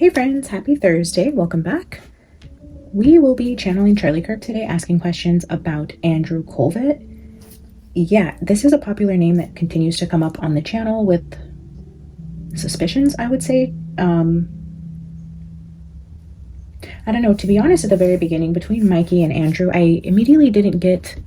Hey friends, happy Thursday. Welcome back. We will be channeling Charlie Kirk today, asking questions about Andrew Kolvet. Yeah, this is a popular name that continues to come up on the channel with suspicions, I would say. I don't know, to be honest, at the very beginning, between Mikey and Andrew, I immediately didn't get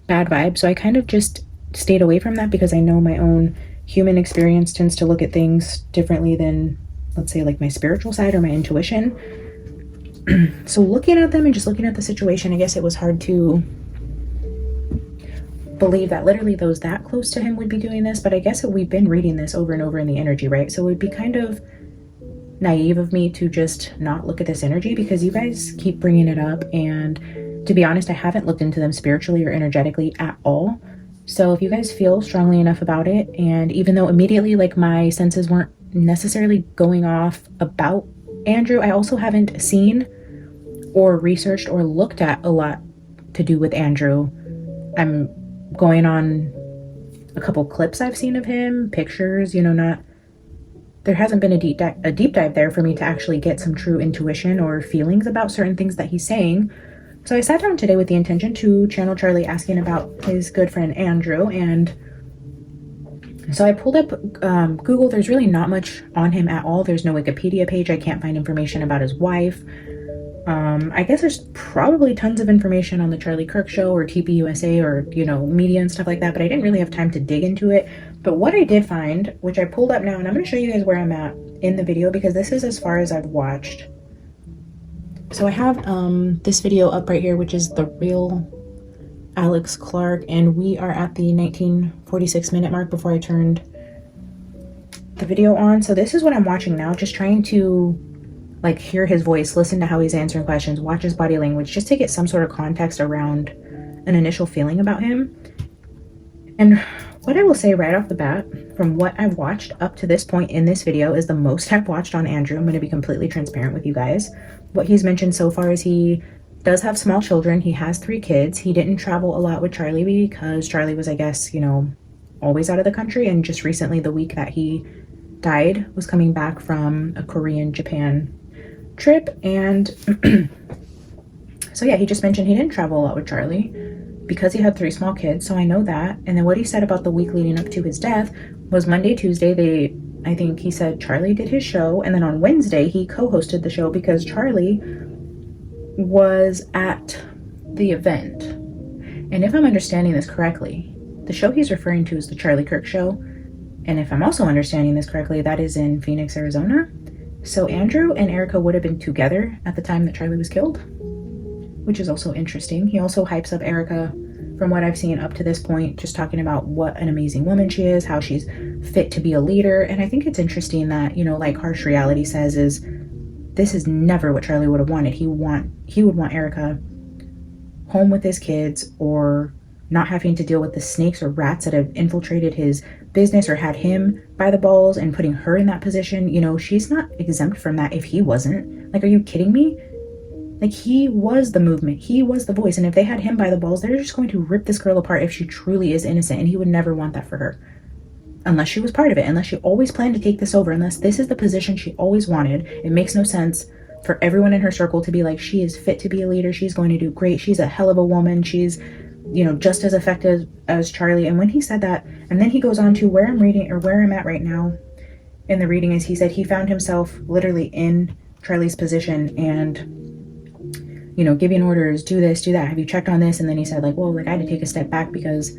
bad vibes, so I kind of just stayed away from that because I know my own human experience tends to look at things differently than, let's say, like my spiritual side or my intuition. So looking at them and just looking at the situation, I guess it was hard to believe that literally those that close to him would be doing this, but I guess we've been reading this over and over in the energy, right? So it would be kind of naive of me to just not look at this energy because you guys keep bringing it up, and to be honest, I haven't looked into them spiritually or energetically at all. So if you guys feel strongly enough about it, and even though immediately like my senses weren't necessarily going off about Andrew, I also haven't seen or researched or looked at a lot to do with Andrew. I'm going on a couple clips I've seen of him, pictures, there hasn't been a deep dive there for me to actually get some true intuition or feelings about certain things that he's saying. So I sat down today with the intention to channel Charlie asking about his good friend Andrew, and so I pulled up Google. There's really not much on him at all. There's no Wikipedia page. I can't find information about his wife. I guess there's probably tons of information on the Charlie Kirk show or TPUSA or, media and stuff like that, but I didn't really have time to dig into it. But what I did find, which I pulled up now, and I'm going to show you guys where I'm at in the video because this is as far as I've watched. So I have this video up right here, which is the real Alex Clark, and we are at the 1946 minute mark before I turned the video on. So this is what I'm watching now, just trying to hear his voice, listen to how he's answering questions, watch his body language, just to get some sort of context around an initial feeling about him. And what I will say right off the bat, from what I've watched up to this point in this video, is the most I've watched on Andrew. I'm going to be completely transparent with you guys. What he's mentioned so far is he does have small children. He has 3 kids. He didn't travel a lot with Charlie because Charlie was, I guess, always out of the country. And just recently, the week that he died, was coming back from a Korean-Japan trip. And so yeah, he just mentioned he didn't travel a lot with Charlie because he had 3 small kids. So I know that. And then what he said about the week leading up to his death was Monday, Tuesday, I think he said Charlie did his show, and then on Wednesday he co-hosted the show because Charlie was at the event. And if I'm understanding this correctly, the show he's referring to is the Charlie Kirk show. And if I'm also understanding this correctly, that is in Phoenix, Arizona. So Andrew and Erica would have been together at the time that Charlie was killed, which is also interesting. He also hypes up Erica, from what I've seen up to this point, just talking about what an amazing woman she is, how she's fit to be a leader. And I think it's interesting that, like Harsh Reality says, is this is never what Charlie would have wanted. He would want Erica home with his kids, or not having to deal with the snakes or rats that have infiltrated his business or had him by the balls and putting her in that position. She's not exempt from that if he wasn't. Are you kidding me? He was the movement. He was the voice. And if they had him by the balls, they're just going to rip this girl apart if she truly is innocent. And he would never want that for her. Unless she was part of it. Unless she always planned to take this over. Unless this is the position she always wanted. It makes no sense for everyone in her circle to be like, she is fit to be a leader. She's going to do great. She's a hell of a woman. She's, just as effective as Charlie. And when he said that, and then he goes on to where I'm reading, or where I'm at right now in the reading, is he said he found himself literally in Charlie's position and giving orders, do this, do that, have you checked on this? And then he said I had to take a step back because,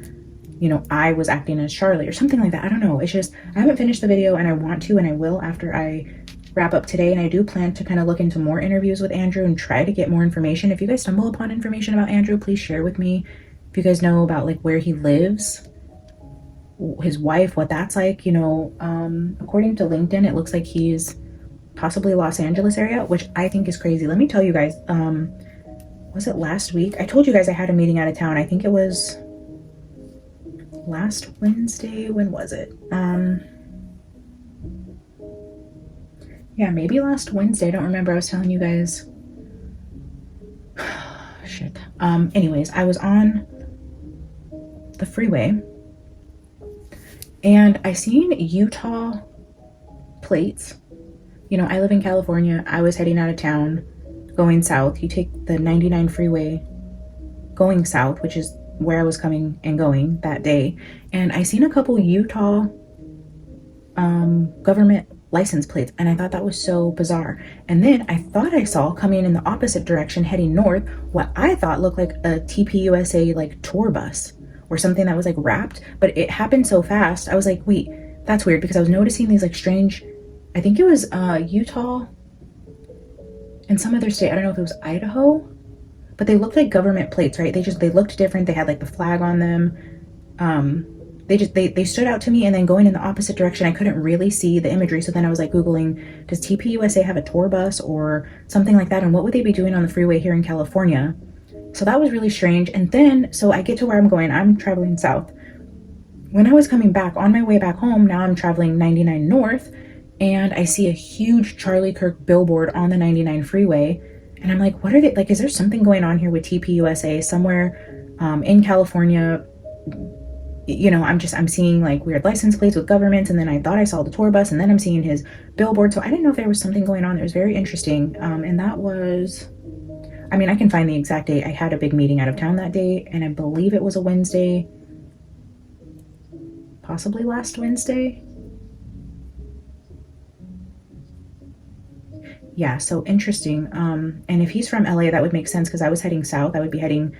I was acting as Charlie or something like that. I don't know. It's just, I haven't finished the video, and I want to, and I will after I wrap up today. And I do plan to kind of look into more interviews with Andrew and try to get more information. If you guys stumble upon information about Andrew, please share with me. If you guys know about where he lives, his wife, what that's like, according to LinkedIn, it looks like he's possibly Los Angeles area, which I think is crazy. Let me tell you guys, was it last week? I told you guys I had a meeting out of town. I think it was last Wednesday. When was it? Yeah, maybe last Wednesday. I don't remember. I was telling you guys. Shit. Anyways, I was on the freeway and I seen Utah plates You know, I live in California. I was heading out of town, going south. You take the 99 freeway going south, which is where I was coming and going that day. And I seen a couple Utah government license plates, and I thought that was so bizarre. And then I thought I saw coming in the opposite direction heading north what I thought looked like a TPUSA like tour bus or something that was like wrapped, but it happened so fast. I was like, wait, that's weird, because I was noticing these like strange, I think it was Utah and some other state, I don't know if it was Idaho, but they looked like government plates, right? They looked different. They had like the flag on them. They stood out to me, and then going in the opposite direction, I couldn't really see the imagery. So then I was like Googling, does TPUSA have a tour bus or something like that? And what would they be doing on the freeway here in California? So that was really strange. And then, so I get to where I'm going, I'm traveling south. When I was coming back on my way back home, now I'm traveling 99 north, and I see a huge Charlie Kirk billboard on the 99 freeway. And I'm like, what are they, like, is there something going on here with TPUSA somewhere in California? You know, I'm seeing like weird license plates with governments, and then I thought I saw the tour bus, and then I'm seeing his billboard. So I didn't know if there was something going on. It was very interesting. And that was, I mean, I can find the exact date. I had a big meeting out of town that day, and I believe it was a Wednesday, possibly last Wednesday. Yeah, so interesting. And if he's from LA, that would make sense, because I was heading south. I would be heading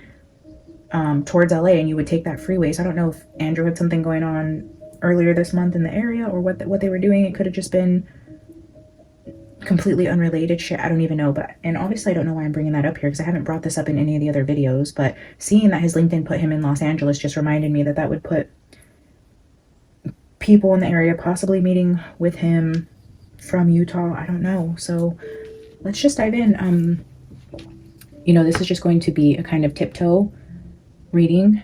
towards LA, and you would take that freeway. So I don't know if Andrew had something going on earlier this month in the area, or what they were doing. It could have just been completely unrelated shit. I don't even know. But, and obviously I don't know why I'm bringing that up here, because I haven't brought this up in any of the other videos, but seeing that his LinkedIn put him in Los Angeles just reminded me that that would put people in the area possibly meeting with him from Utah. I don't know. So let's just dive in. You know, this is just going to be a kind of tiptoe reading,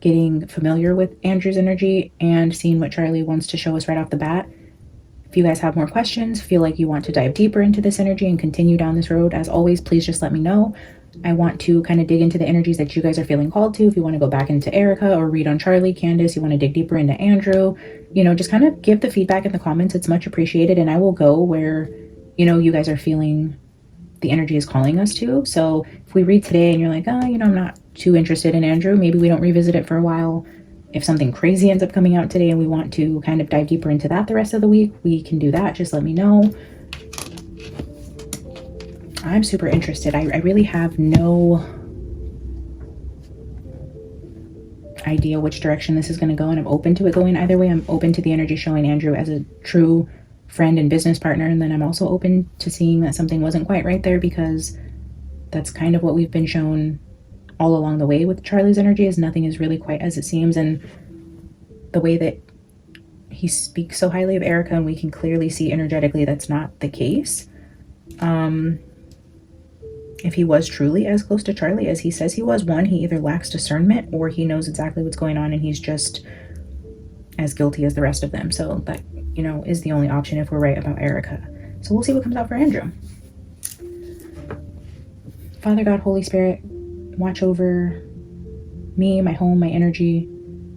getting familiar with Andrew's energy, and seeing what Charlie wants to show us right off the bat. If you guys have more questions, feel like you want to dive deeper into this energy and continue down this road, as always, please just let me know. I want to kind of dig into the energies that you guys are feeling called to. If you want to go back into Erica or read on Charlie, Candace, you want to dig deeper into Andrew, you know, just kind of give the feedback in the comments. It's much appreciated. And I will go where, you know, you guys are feeling the energy is calling us to. So if we read today and you're like, oh, you know, I'm not too interested in Andrew, maybe we don't revisit it for a while. If something crazy ends up coming out today and we want to kind of dive deeper into that the rest of the week, we can do that. Just let me know. I'm super interested. I really have no idea which direction this is going to go, and I'm open to it going either way. I'm open to the energy showing Andrew as a true friend and business partner, and then I'm also open to seeing that something wasn't quite right there, because that's kind of what we've been shown all along the way with Charlie's energy, is nothing is really quite as it seems. And the way that he speaks so highly of Erica, and we can clearly see energetically that's not the case. If he was truly as close to Charlie as he says he was, one, he either lacks discernment, or he knows exactly what's going on and he's just as guilty as the rest of them. So that, you know, is the only option if we're right about Erica. So we'll see what comes out for Andrew. Father God, Holy Spirit, watch over me, my home, my energy,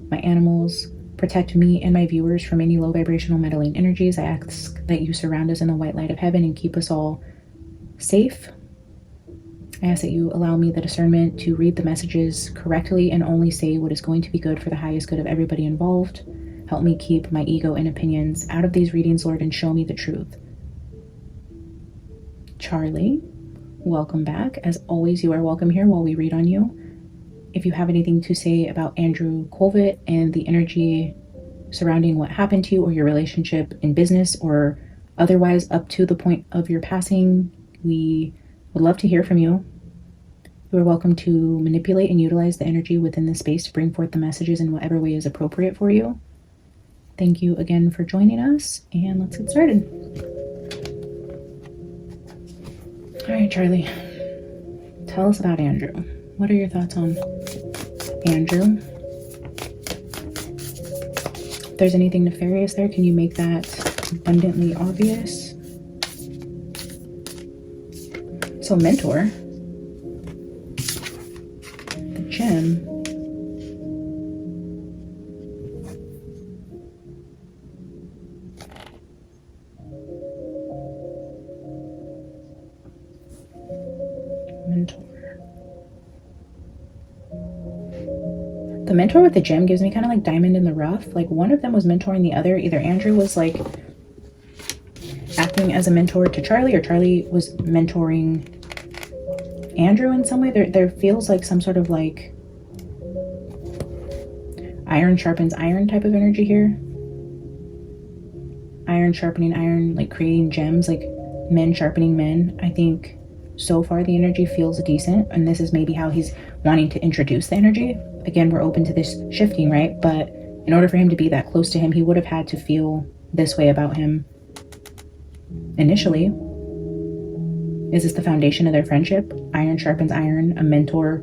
my animals. Protect me and my viewers from any low vibrational meddling energies. I ask that you surround us in the white light of heaven and keep us all safe. I ask that you allow me the discernment to read the messages correctly and only say what is going to be good for the highest good of everybody involved. Help me keep my ego and opinions out of these readings, Lord, and show me the truth. Charlie, welcome back. As always, you are welcome here while we read on you. If you have anything to say about Andrew Kolvet and the energy surrounding what happened to you, or your relationship in business or otherwise up to the point of your passing, we would love to hear from you. You are welcome to manipulate and utilize the energy within this space to bring forth the messages in whatever way is appropriate for you. Thank you again for joining us, and let's get started. All right, Charlie, tell us about Andrew. What are your thoughts on Andrew? If there's anything nefarious there, can you make that abundantly obvious? So mentor, the gem. Mentor. The mentor with the gem gives me kind of like diamond in the rough. Like one of them was mentoring the other. Either Andrew was like acting as a mentor to Charlie, or Charlie was mentoring Andrew in some way. There feels like some sort of like iron sharpens iron type of energy here. Iron sharpening iron, like creating gems, like men sharpening men. I think so far the energy feels decent, and this is maybe how he's wanting to introduce the energy. Again, we're open to this shifting, right? But in order for him to be that close to him, he would have had to feel this way about him initially. Is this the foundation of their friendship? Iron sharpens iron, a mentor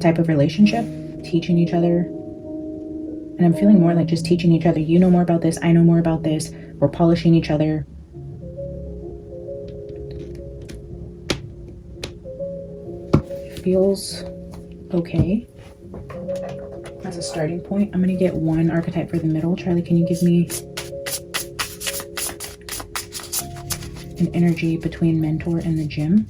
type of relationship, teaching each other. And I'm feeling more like just teaching each other. You know more about this, I know more about this. We're polishing each other. It feels okay as a starting point. I'm gonna get one archetype for the middle. Charlie, can you give me an energy between mentor and the gym?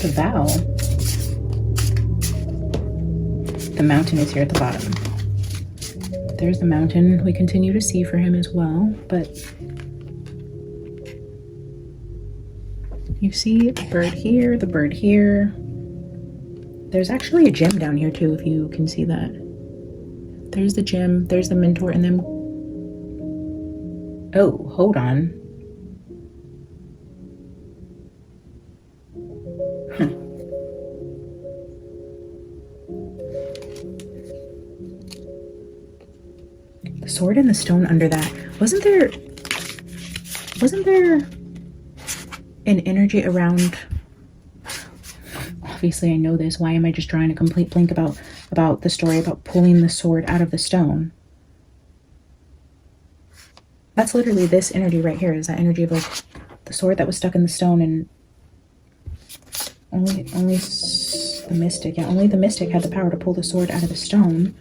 The vow. The mountain is here at the bottom. There's the mountain we continue to see for him as well, but you see the bird here, the bird here. There's actually a gem down here too, if you can see that. There's the gem, there's the mentor, and then, oh, hold on. The sword and the stone under that. Wasn't there an energy around? Obviously I know this. Why am I just drawing a complete blank about the story about pulling the sword out of the stone? That's literally this energy right here. Is that energy of like the sword that was stuck in the stone, and only the mystic. Yeah, only the mystic had the power to pull the sword out of the stone.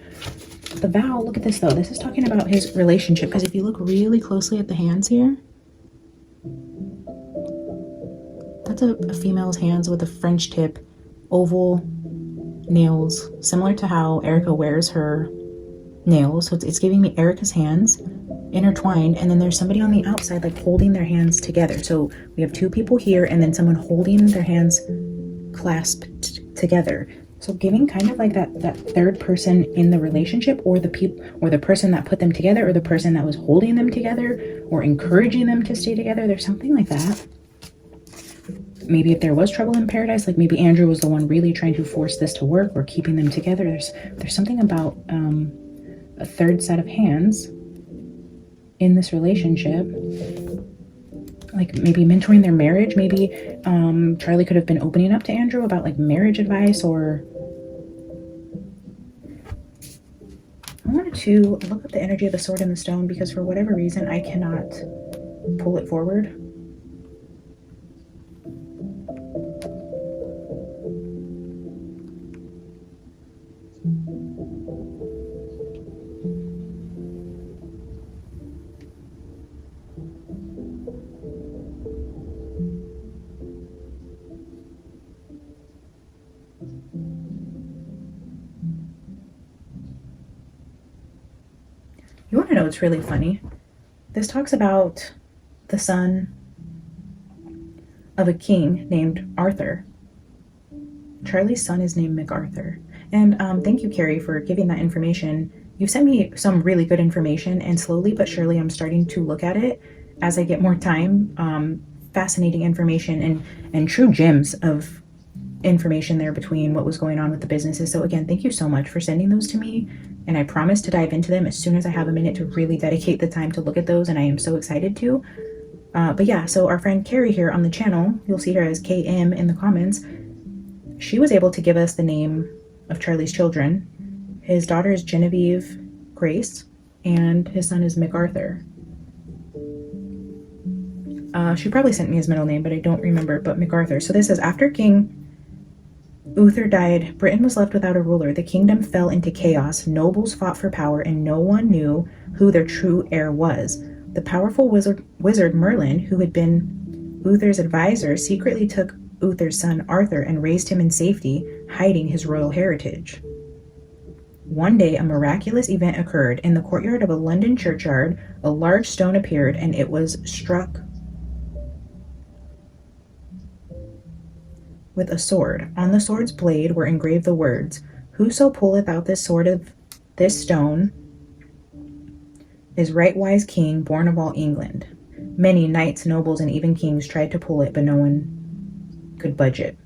The vow, look at this though. This is talking about his relationship, because if you look really closely at the hands here, that's a female's hands with a French tip, oval nails, similar to how Erica wears her nails. So it's giving me Erica's hands intertwined, and then there's somebody on the outside like holding their hands together. So we have two people here and then someone holding their hands clasped together. So giving kind of like that third person in the relationship, or the person that put them together, or the person that was holding them together, or encouraging them to stay together. There's something like that. Maybe if there was trouble in paradise, like maybe Andrew was the one really trying to force this to work, or keeping them together. There's something about a third set of hands in this relationship. Like maybe mentoring their marriage. Maybe Charlie could have been opening up to Andrew about like marriage advice, or I wanted to look up the energy of the sword and the stone, because for whatever reason I cannot pull it forward. You want to know what's really funny? This talks about the son of a king named Arthur. Charlie's son is named MacArthur. And thank you, Carrie, for giving that information. You sent me some really good information, and slowly but surely I'm starting to look at it as I get more time. Fascinating information and true gems of information there between what was going on with the businesses. So again, thank you so much for sending those to me. And I promise to dive into them as soon as I have a minute to really dedicate the time to look at those. And I am so excited to. But yeah, so our friend Carrie here on the channel, you'll see her as KM in the comments. She was able to give us the name of Charlie's children. His daughter is Genevieve Grace, and his son is MacArthur. She probably sent me his middle name, but I don't remember. But MacArthur. So this says, after King Uther died. Britain was left without a ruler. The kingdom fell into chaos. Nobles fought for power, and no one knew who their true heir was. The powerful wizard Merlin, who had been Uther's advisor, secretly took Uther's son Arthur and raised him in safety, hiding his royal heritage. One day, a miraculous event occurred. In the courtyard of a London churchyard, a large stone appeared, and it was struck with a sword. On the sword's blade were engraved the words, "Whoso pulleth out this sword of this stone is right wise king, born of all England." Many knights, nobles, and even kings tried to pull it, but no one could budge it.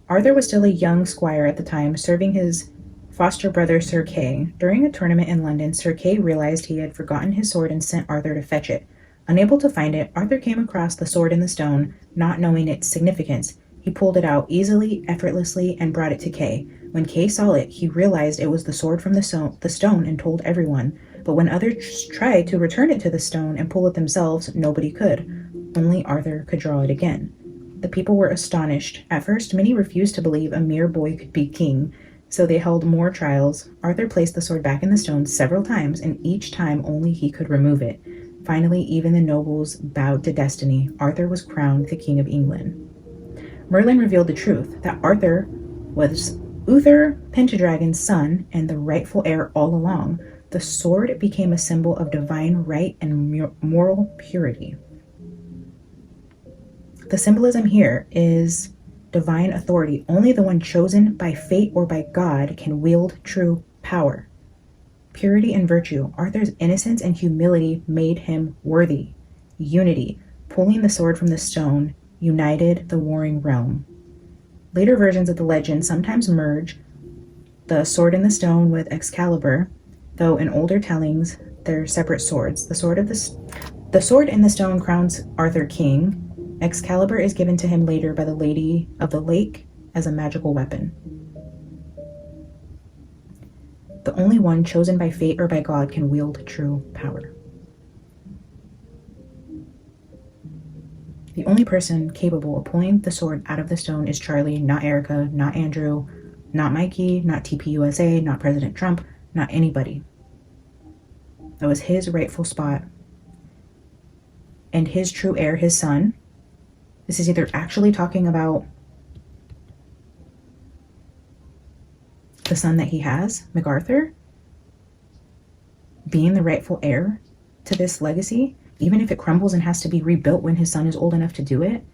Arthur was still a young squire at the time, serving his foster brother Sir Kay. During a tournament in London, Sir Kay realized he had forgotten his sword and sent Arthur to fetch it. Unable to find it, Arthur came across the sword in the stone, not knowing its significance. He pulled it out easily, effortlessly, and brought it to Kay. When Kay saw it, he realized it was the sword from the stone and told everyone. But when others tried to return it to the stone and pull it themselves, nobody could. Only Arthur could draw it again. The people were astonished. At first, many refused to believe a mere boy could be king, so they held more trials. Arthur placed the sword back in the stone several times, and each time only he could remove it. Finally, even the nobles bowed to destiny. Arthur was crowned the King of England. Merlin revealed the truth, that Arthur was Uther Pendragon's son and the rightful heir all along. The sword became a symbol of divine right and moral purity. The symbolism here is divine authority. Only the one chosen by fate or by God can wield true power. Purity and virtue. Arthur's innocence and humility made him worthy. Unity. Pulling the sword from the stone united the warring realm. Later versions of the legend sometimes merge the sword in the stone with Excalibur, though in older tellings they're separate swords. The sword in the stone crowns Arthur king. Excalibur is given to him later by the Lady of the Lake as a magical weapon. The only one chosen by fate or by God can wield true power. The only person capable of pulling the sword out of the stone is Charlie, not Erica, not Andrew, not Mikey, not TPUSA, not President Trump, not anybody. That was his rightful spot. And his true heir, his son. This is either actually talking about the son that he has, MacArthur, being the rightful heir to this legacy, even if it crumbles and has to be rebuilt when his son is old enough to do it.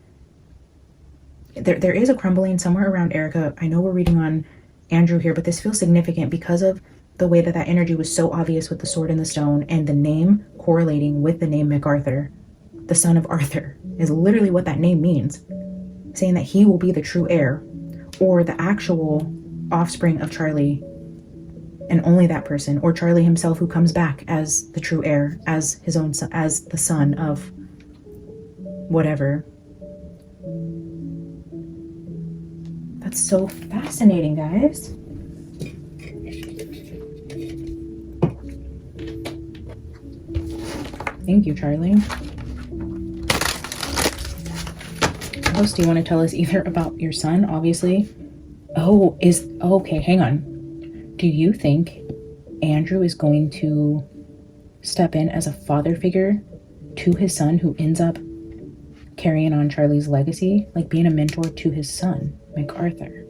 There is a crumbling somewhere around Erica. I know we're reading on Andrew here, but this feels significant because of the way that that energy was so obvious with the sword and the stone, and the name correlating with the name MacArthur. The son of Arthur is literally what that name means, saying that he will be the true heir, or the actual offspring of Charlie, and only that person, or Charlie himself, who comes back as the true heir, as his own son, as the son of whatever. That's so fascinating, guys. Thank you, Charlie. What else do you want to tell us either about your son, obviously? Okay, hang on. Do you think Andrew is going to step in as a father figure to his son, who ends up carrying on Charlie's legacy, like being a mentor to his son, MacArthur?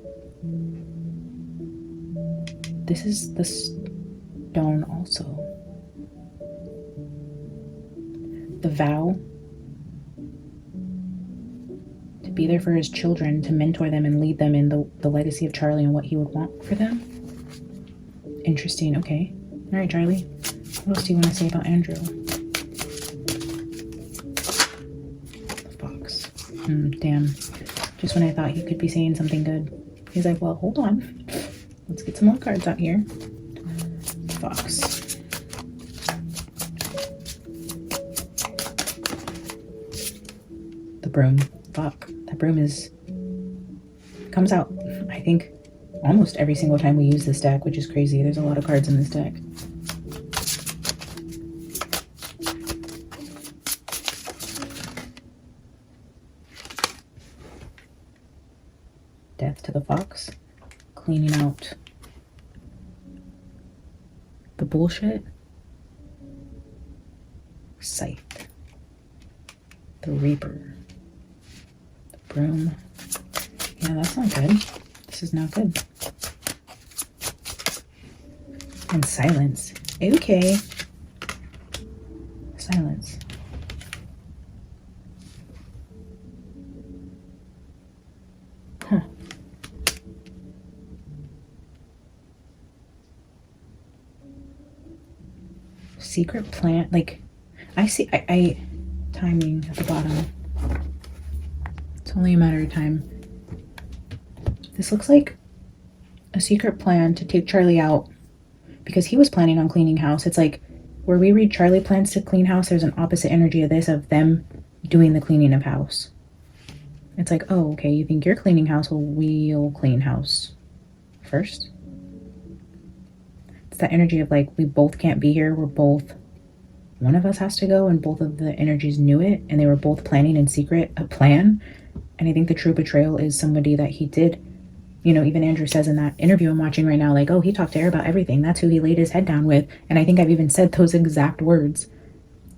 This is the stone also. The vow to be there for his children, to mentor them and lead them in the legacy of Charlie and what he would want for them. Interesting. Okay. All right, Charlie. What else do you want to say about Andrew? The fox. Damn. Just when I thought he could be saying something good, he's like, well, hold on. Let's get some more cards out here. Fox. The broom. Fuck. That broom comes out, I think, almost every single time we use this deck, which is crazy. There's a lot of cards in this deck. Death to the fox. cleaning out the bullshit. Scythe. The Reaper. The Broom. Yeah, that's not good. This is not good. And Silence. Okay. Silence. Huh. Secret plan. Like, I see. I timing at the bottom. It's only a matter of time. This looks like a secret plan to take Charlie out because he was planning on cleaning house. It's like where we read Charlie plans to clean house, there's an opposite energy of this, of them doing the cleaning of house. It's like, oh, okay, you think you're cleaning house, well, we'll clean house first. It's that energy of like, we both can't be here. We're both, one of us has to go, and both of the energies knew it, and they were both planning in secret a plan. And I think the true betrayal is somebody that he did, you know, even Andrew says in that interview I'm watching right now, like, oh, he talked to her about everything. That's who he laid his head down with. And I think I've even said those exact words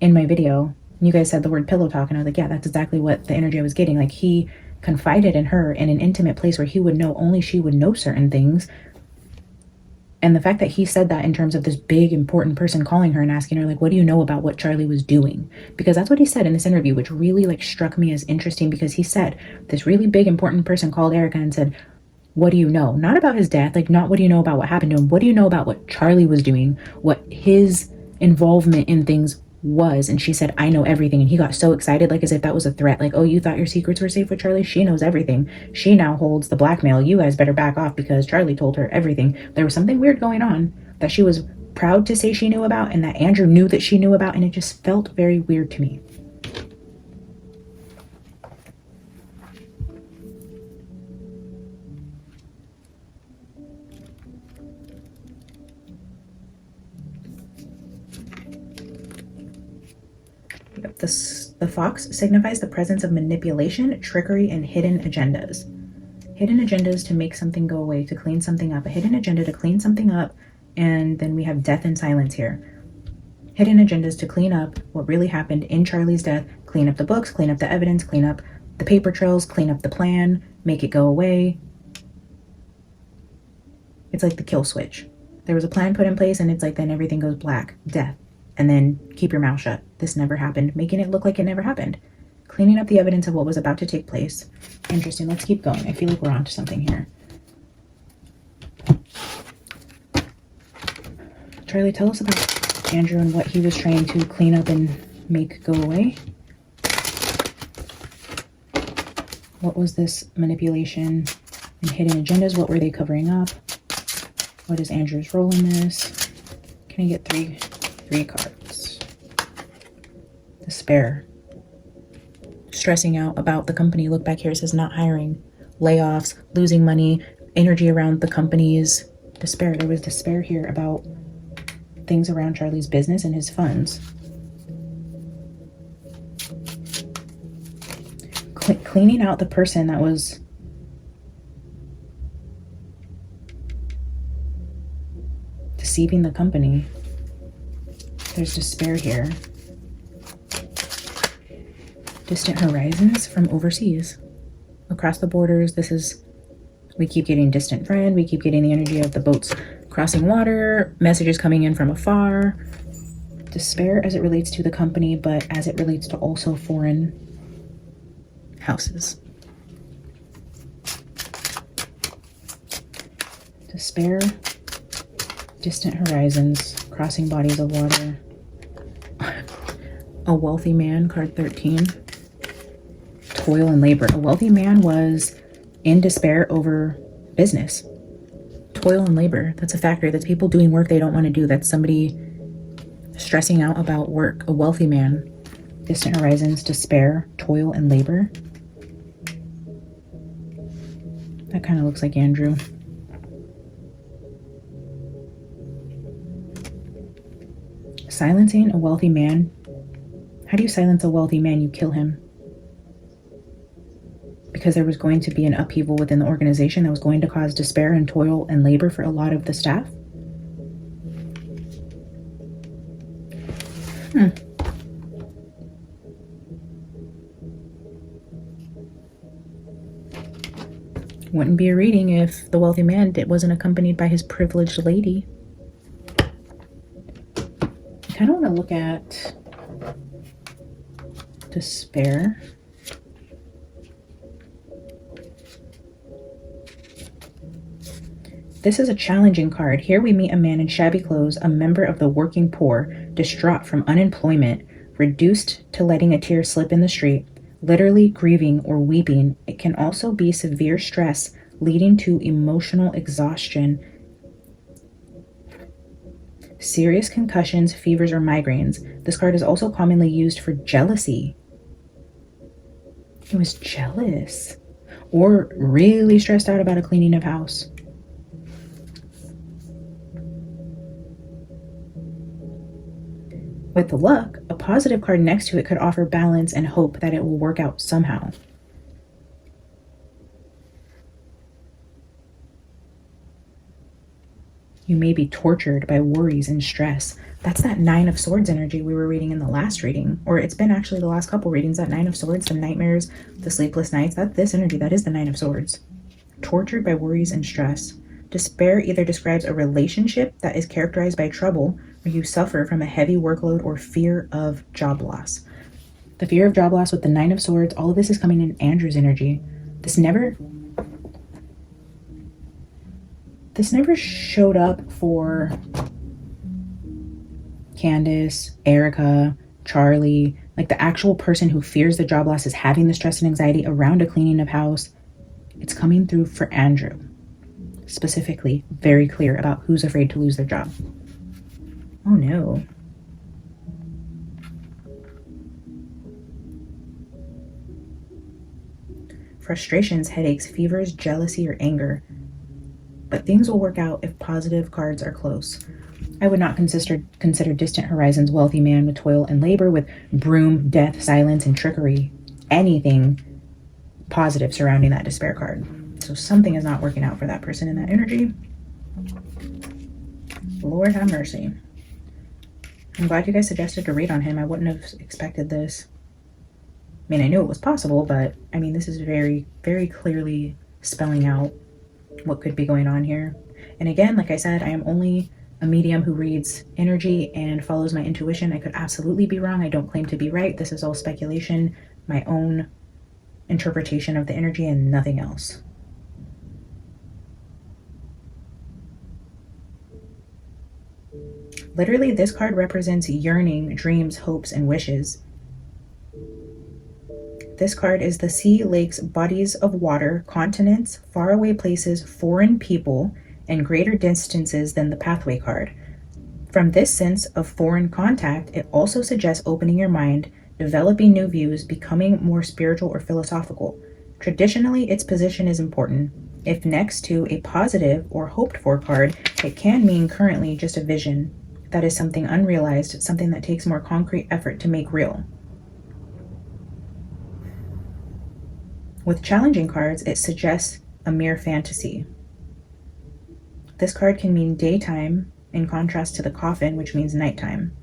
in my video. You guys said the word pillow talk, and I was like, yeah, that's exactly what the energy I was getting. Like, he confided in her in an intimate place where he would know, only she would know certain things. And the fact that he said that in terms of this big important person calling her and asking her, like, what do you know about what Charlie was doing? Because that's what he said in this interview, which really like struck me as interesting, because he said this really big important person called Erica and said, what do you know? Not about his death, like not what do you know about what happened to him? What do you know about what Charlie was doing, what his involvement in things was? And she said, I know everything. And he got so excited, like as if that was a threat. Like, oh, you thought your secrets were safe with Charlie? She knows everything. She now holds the blackmail. You guys better back off because Charlie told her everything. There was something weird going on that she was proud to say she knew about, and that Andrew knew that she knew about, and it just felt very weird to me. The fox signifies the presence of manipulation, trickery, and hidden agendas. Hidden agendas to make something go away, to clean something up. A hidden agenda to clean something up, and then we have death and silence here. Hidden agendas to clean up what really happened in Charlie's death, clean up the books, clean up the evidence, clean up the paper trails, clean up the plan, make it go away. It's like the kill switch. There was a plan put in place, and it's like then everything goes black, death. And then keep your mouth shut. This never happened, making it look like it never happened. Cleaning up the evidence of what was about to take place. Interesting. Let's keep going. I feel like we're onto something here. Charlie, tell us about Andrew and what he was trying to clean up and make go away. What was this manipulation and hidden agendas? What were they covering up? What is Andrew's role in this? Can I get three cards? Despair. Stressing out about the company. Look back here, it says not hiring, layoffs, losing money, energy around the companies. Despair. There was despair here about things around Charlie's business and his funds. Cleaning out the person that was deceiving the company. There's despair here. Distant horizons from overseas. Across the borders, this is, we keep getting distant friend, we keep getting the energy of the boats crossing water, messages coming in from afar. Despair as it relates to the company, but as it relates to also foreign houses. Despair, distant horizons, crossing bodies of water. A wealthy man, card 13. Toil and labor. A wealthy man was in despair over business. Toil and labor. That's a factor. That's people doing work they don't want to do. That's somebody stressing out about work. A wealthy man. Distant horizons, despair, toil, and labor. That kind of looks like Andrew. Silencing a wealthy man. How do you silence a wealthy man? You kill him. Because because there was going to be an upheaval within the organization that was going to cause despair and toil and labor for a lot of the staff. Wouldn't be a reading if the wealthy man wasn't accompanied by his privileged lady. I kind of want to look at despair. This is a challenging card. Here we meet a man in shabby clothes, a member of the working poor, distraught from unemployment, reduced to letting a tear slip in the street, literally grieving or weeping. It can also be severe stress leading to emotional exhaustion, serious concussions, fevers, or migraines. This card is also commonly used for jealousy. He was jealous or really stressed out about a cleaning of house. With the luck, a positive card next to it could offer balance and hope that it will work out somehow. You may be tortured by worries and stress. That's that Nine of Swords energy we were reading in the last reading. Or it's been actually the last couple readings, that Nine of Swords, the nightmares, the sleepless nights. That's this energy. That is the Nine of Swords. Tortured by worries and stress. Despair either describes a relationship that is characterized by trouble, or you suffer from a heavy workload or fear of job loss. The fear of job loss with the Nine of Swords, all of this is coming in Andrew's energy. This never showed up for Candace, Erica, Charlie, like the actual person who fears the job loss is having the stress and anxiety around a cleaning of house. It's coming through for Andrew. Specifically, very clear about who's afraid to lose their job. Oh no. Frustrations, headaches, fevers, jealousy, or anger. But things will work out if positive cards are close. I would not consider Distant Horizons wealthy man with toil and labor, with broom, death, silence, and trickery. Anything positive surrounding that despair card. So something is not working out for that person in that energy. Lord have mercy. I'm glad you guys suggested to read on him. I wouldn't have expected this. I mean, I knew it was possible, but I mean, this is very, very clearly spelling out what could be going on here. And again, like I said, I am only a medium who reads energy and follows my intuition. I could absolutely be wrong. I don't claim to be right. This is all speculation, my own interpretation of the energy and nothing else. Literally, this card represents yearning, dreams, hopes, and wishes. This card is the sea, lakes, bodies of water, continents, faraway places, foreign people, and greater distances than the pathway card. From this sense of foreign contact, it also suggests opening your mind, developing new views, becoming more spiritual or philosophical. Traditionally, its position is important. If next to a positive or hoped for card, it can mean currently just a vision. That is something unrealized, something that takes more concrete effort to make real. With challenging cards, it suggests a mere fantasy. This card can mean daytime in contrast to the coffin, which means nighttime.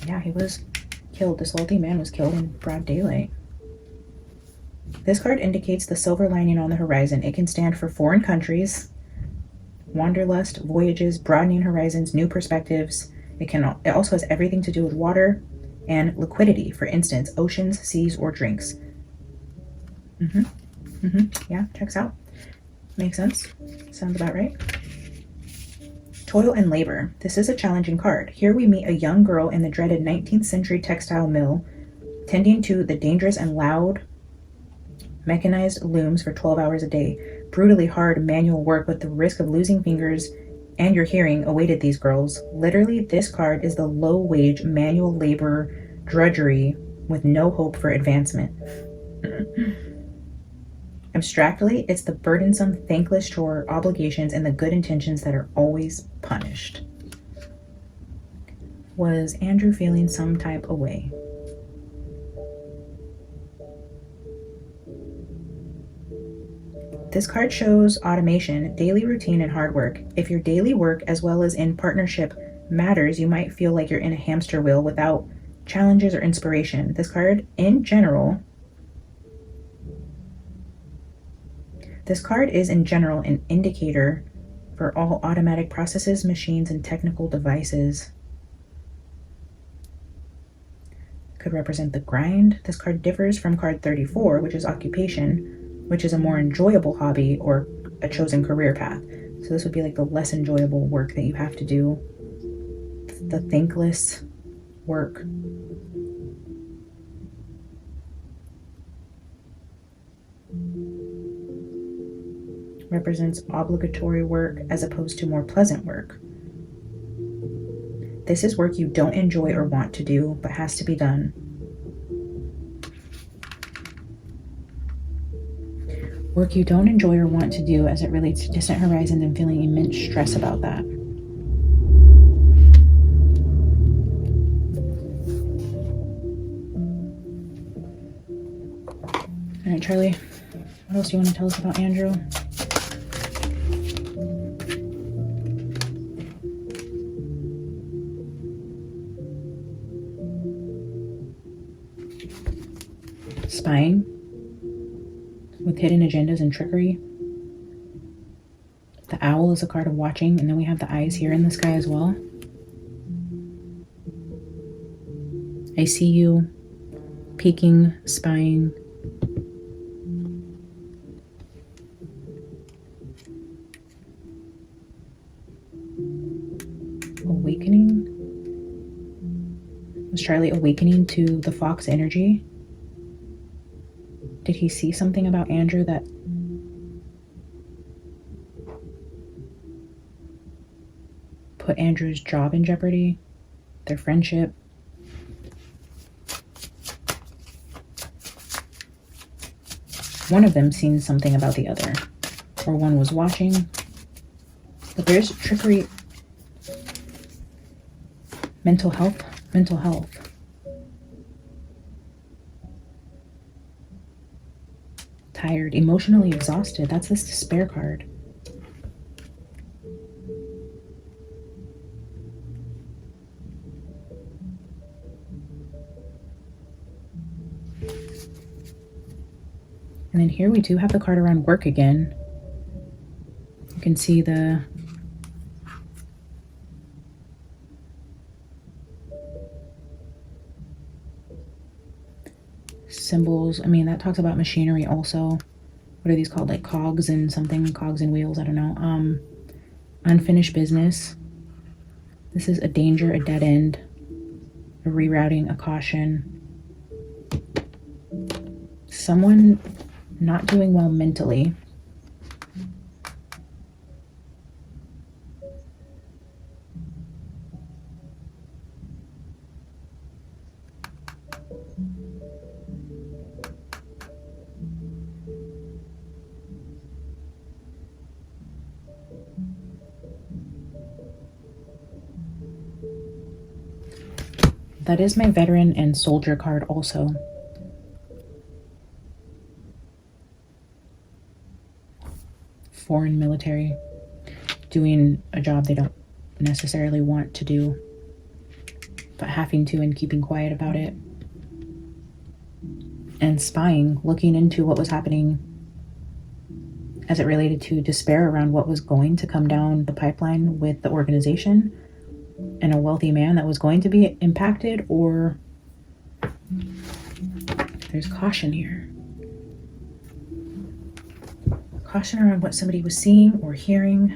Yeah, he was killed. This wealthy man was killed in broad daylight. This card indicates the silver lining on the horizon. It can stand for foreign countries, wanderlust, voyages, broadening horizons, new perspectives. It also has everything to do with water and liquidity. For instance, oceans, seas, or drinks. Yeah, checks out. Makes sense. Sounds about right. Toil and labor. This is a challenging card. Here we meet a young girl in the dreaded 19th century textile mill, tending to the dangerous and loud mechanized looms for 12 hours a day. Brutally hard manual work with the risk of losing fingers and your hearing awaited these girls. Literally, this card is the low-wage manual labor drudgery with no hope for advancement. Abstractly, it's the burdensome, thankless chore, obligations, and the good intentions that are always punished. Was Andrew feeling some type of way? This card shows automation, daily routine, and hard work. If your daily work as well as in partnership matters, you might feel like you're in a hamster wheel without challenges or inspiration. This card is in general an indicator for all automatic processes, machines, and technical devices. Could represent the grind. This card differs from card 34, which is occupation, which is a more enjoyable hobby or a chosen career path. So this would be like the less enjoyable work that you have to do, the thankless work. Represents obligatory work as opposed to more pleasant work. This is work you don't enjoy or want to do, but has to be done. Work you don't enjoy or want to do as it relates to distant horizons and feeling immense stress about that. All right, Charlie, what else do you want to tell us about Andrew? Spying with hidden agendas and trickery. The owl is a card of watching, and then we have the eyes here in the sky as well. I see you peeking, spying. Awakening. Was Charlie awakening to the fox energy? Did he see something about Andrew that put Andrew's job in jeopardy? Their friendship? One of them seen something about the other, or one was watching. But there's trickery. Mental health. Tired, emotionally exhausted. That's this despair card. And then here we do have the card around work again. You can see the symbols. I mean, that talks about machinery also. What are these called? Like cogs and something, cogs and wheels, I don't know. Unfinished business. This is a danger, a dead end, a rerouting, a caution. Someone not doing well mentally. That is my veteran and soldier card also. Foreign military, doing a job they don't necessarily want to do, but having to and keeping quiet about it. And spying, looking into what was happening as it related to despair around what was going to come down the pipeline with the organization and a wealthy man that was going to be impacted, or there's caution here. Caution around what somebody was seeing or hearing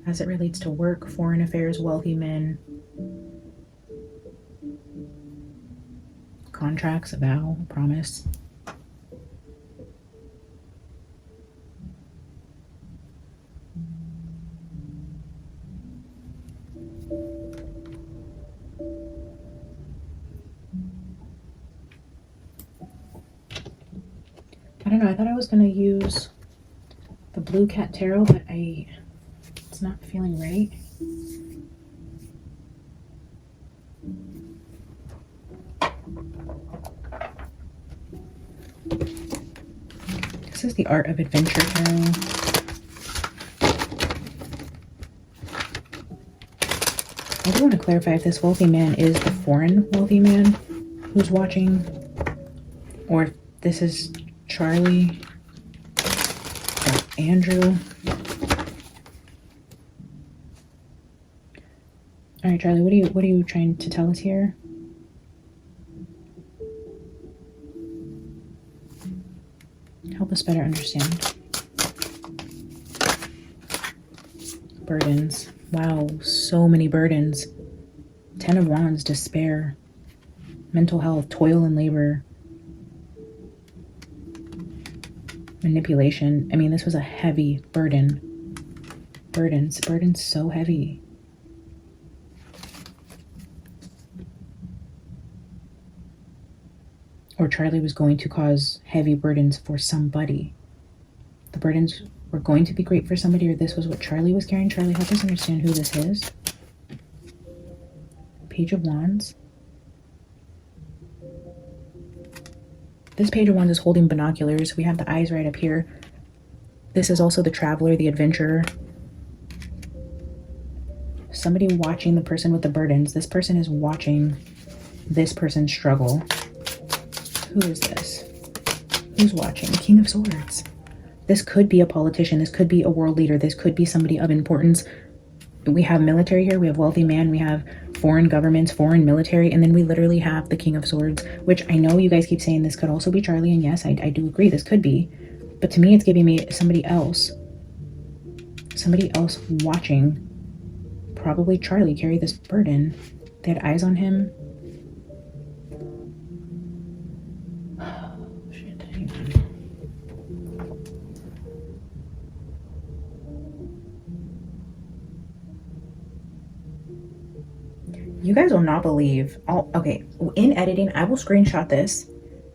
as it relates to work, foreign affairs, wealthy men, contracts, a vow, a promise. I don't know, I thought I was going to use the Blue Cat Tarot, but it's not feeling right. This is the art of adventure tarot. I do want to clarify if this wealthy man is the foreign wealthy man who's watching, or if this is Charlie or Andrew. All right, Charlie, what are you trying to tell us here? Help us better understand. Burdens. Wow, so many burdens. 10 of Wands, despair. Mental health, toil and labor. Manipulation. I mean, this was a heavy burden. Burdens so heavy. Or Charlie was going to cause heavy burdens for somebody. The burdens were going to be great for somebody, or this was what Charlie was carrying. Charlie, help us understand who this is. Page of Wands. This Page of Wands is holding binoculars. We have the eyes right up here. This is also the traveler, the adventurer. Somebody watching the person with the burdens. This person is watching this person struggle. Who is this? Who's watching? King of Swords. This could be a politician. This could be a world leader. This could be somebody of importance. We have military here. We have wealthy man. We have foreign governments, foreign military. And then we literally have the King of Swords, which I know you guys keep saying this could also be Charlie. And yes, I do agree. This could be. But to me, it's giving me somebody else. Somebody else watching. Probably Charlie carry this burden. They had eyes on him. You guys will not believe. Okay, in editing, I will screenshot this.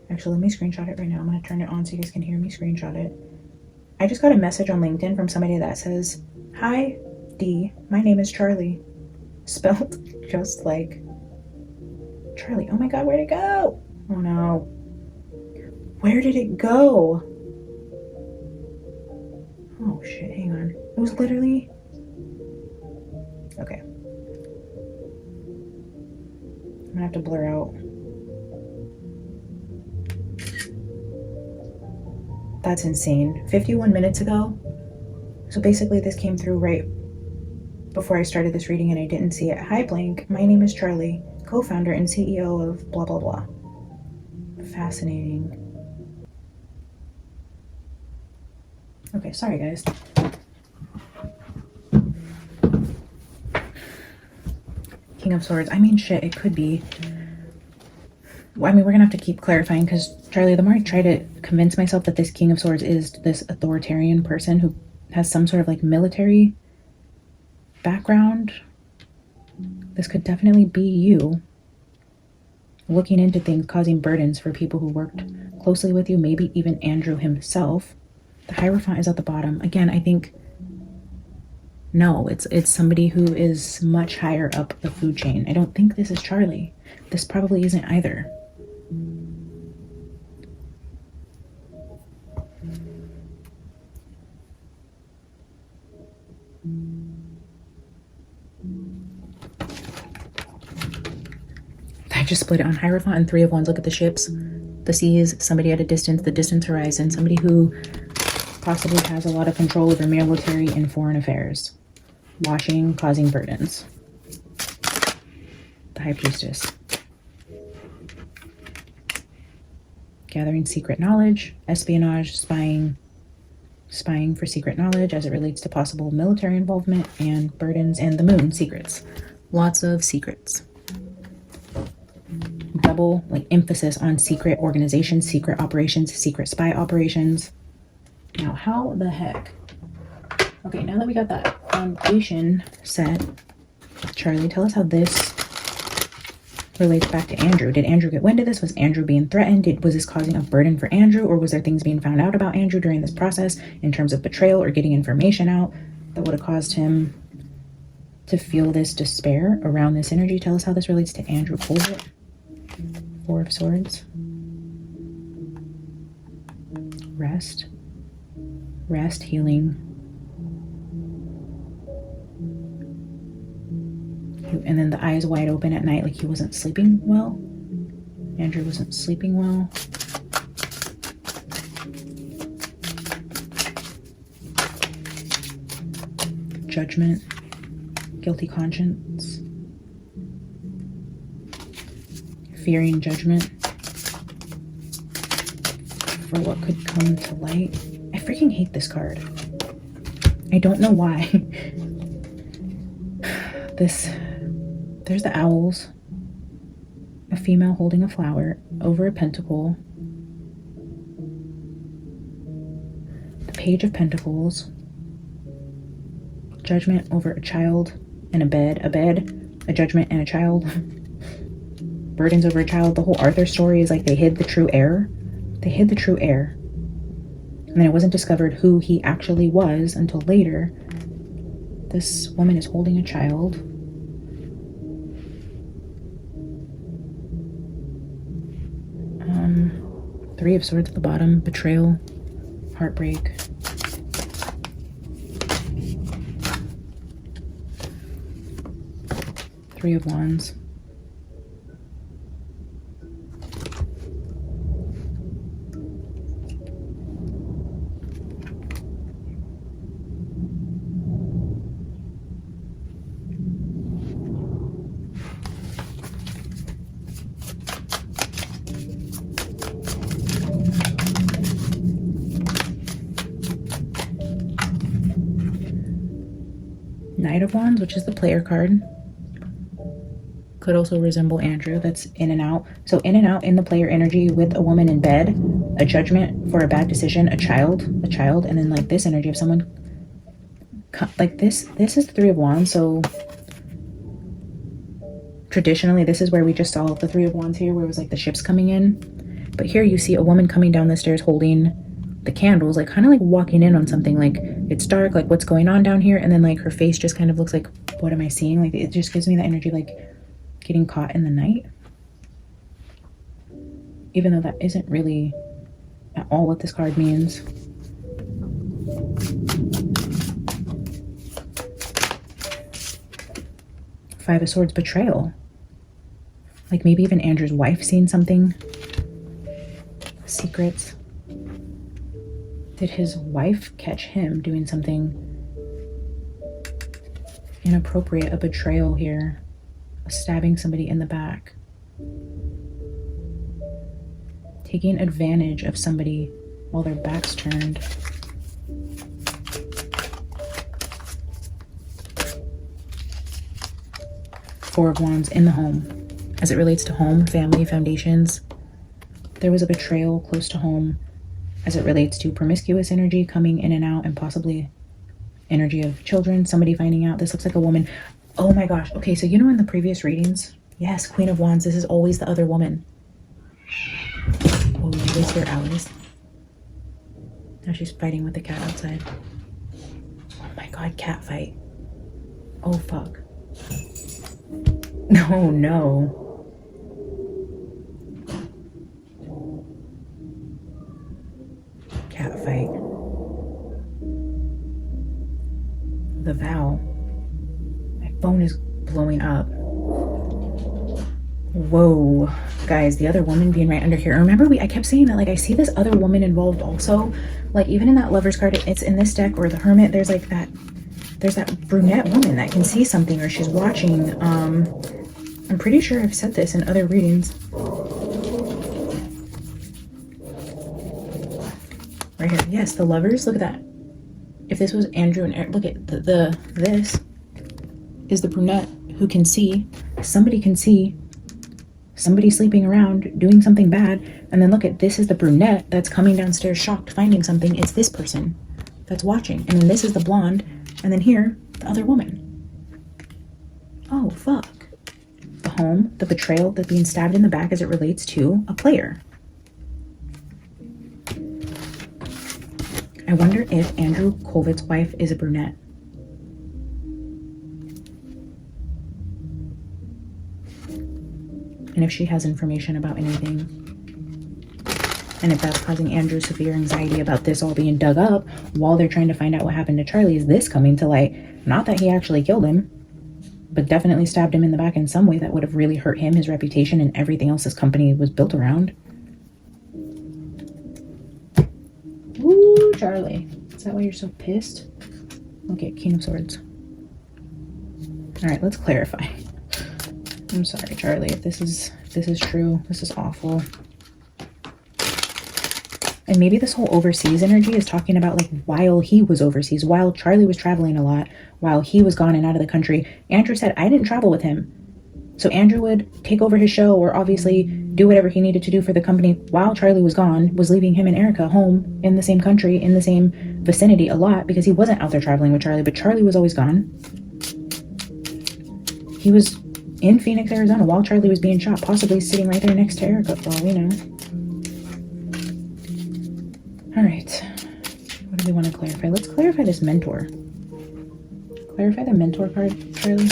Actually, let me screenshot it right now. I'm going to turn it on so you guys can hear me screenshot it. I just got a message on LinkedIn from somebody that says, "Hi, D. My name is Charlie." Spelled just like Charlie. Oh my God, where'd it go? Oh no. Where did it go? Oh shit, hang on. It was literally... Okay. I'm gonna have to blur out. That's insane. 51 minutes ago. So basically this came through right before I started this reading and I didn't see it. Hi blank, my name is Charlie, co-founder and CEO of blah blah blah. Fascinating. Okay, sorry guys. King of Swords. I mean, shit, it could be. Well, I mean, we're gonna have to keep clarifying because, Charlie, the more I try to convince myself that this King of Swords is this authoritarian person who has some sort of like military background, this could definitely be you looking into things, causing burdens for people who worked closely with you, maybe even Andrew himself. The Hierophant is at the bottom. Again, I think no, it's somebody who is much higher up the food chain. I don't think this is Charlie. This probably isn't either. I just split it on Hierophant and Three of Wands. Look at the ships, the seas, somebody at a distance, the distant horizon, somebody who possibly has a lot of control over military and foreign affairs. Washing, causing burdens. The High Priestess. Gathering secret knowledge, espionage, spying for secret knowledge as it relates to possible military involvement and burdens, and the Moon, secrets. Lots of secrets. Double like emphasis on secret organizations, secret operations, secret spy operations. Now, how the heck? Okay, now that we got that foundation set, Charlie, tell us how this relates back to Andrew. Did Andrew get wind of this? Was Andrew being threatened? Was this causing a burden for Andrew? Or was there things being found out about Andrew during this process in terms of betrayal or getting information out that would have caused him to feel this despair around this energy? Tell us how this relates to Andrew Kolvet. Four of Swords. Rest. rest, healing. And then the eyes wide open at night, like he wasn't sleeping well. Andrew wasn't sleeping well. Judgment, guilty conscience, fearing judgment for what could come to light. I freaking hate this card. I don't know why. There's the owls, a female holding a flower over a pentacle, the Page of Pentacles, judgment over a child and a bed, a judgment and a child, burdens over a child. The whole Arthur story is like they hid the true heir. They hid the true heir. And then it wasn't discovered who he actually was until later. This woman is holding a child. Three of Swords at the bottom, betrayal, heartbreak. Three of Wands. Knight of Wands, which is the player card. Could also resemble Andrew. That's in and out. So in and out in the player energy with a woman in bed, a judgment for a bad decision, a child, and then like this energy of someone like this. This is the Three of Wands. So traditionally, this is where we just saw the Three of Wands here, where it was like the ships coming in. But here you see a woman coming down the stairs holding the candles, like kind of like walking in on something. Like it's dark, like what's going on down here, and then like her face just kind of looks like, what am I seeing? Like it just gives me that energy, like getting caught in the night, even though that isn't really at all what this card means. Five of Swords, betrayal. Like maybe even Andrew's wife seen something. Secrets. Did his wife catch him doing something inappropriate? A betrayal here. Stabbing somebody in the back. Taking advantage of somebody while their back's turned. Four of Wands in the home. As it relates to home, family, foundations. There was a betrayal close to home as it relates to promiscuous energy coming in and out, and possibly energy of children, somebody finding out. This looks like a woman. Oh my gosh. Okay, so you know in the previous readings, yes, Queen of Wands, this is always the other woman. Oh, you guys hear Alice? Now she's fighting with the cat outside. Oh my god, cat fight. Oh fuck. No, no. Cat fight. The Vow. My phone is blowing up. Whoa. Guys, the other woman being right under here. Remember, I kept saying that, like, I see this other woman involved also. Like, even in that Lover's card, it's in this deck, or the Hermit, there's like that, there's that brunette woman that can see something, or she's watching. I'm pretty sure I've said this in other readings. Right here. Yes, the Lovers. Look at that. If this was Andrew and Eric, look at this is the brunette who can see. Somebody can see somebody sleeping around doing something bad, and then look at this is the brunette that's coming downstairs shocked finding something. It's this person that's watching, and then this is the blonde, and then here the other woman. Oh fuck. The home, the betrayal, the being stabbed in the back as it relates to a player. I wonder if Andrew Kolvet's wife is a brunette. And if she has information about anything. And if that's causing Andrew severe anxiety about this all being dug up while they're trying to find out what happened to Charlie, is this coming to light? Not that he actually killed him, but definitely stabbed him in the back in some way that would have really hurt him, his reputation, and everything else this company was built around. Ooh, Charlie. Is that why you're so pissed? Okay, King of Swords. Alright, let's clarify. I'm sorry, Charlie, if this is true. This is awful. And maybe this whole overseas energy is talking about like while he was overseas, while Charlie was traveling a lot, while he was gone and out of the country. Andrew said, I didn't travel with him. So Andrew would take over his show or obviously do whatever he needed to do for the company while Charlie was gone, was leaving him and Erica home in the same country, in the same vicinity a lot because he wasn't out there traveling with Charlie, but Charlie was always gone. He was in Phoenix, Arizona while Charlie was being shot, possibly sitting right there next to Erica for all we know. All right, what do we want to clarify? Let's clarify this mentor. Clarify the mentor card, Charlie.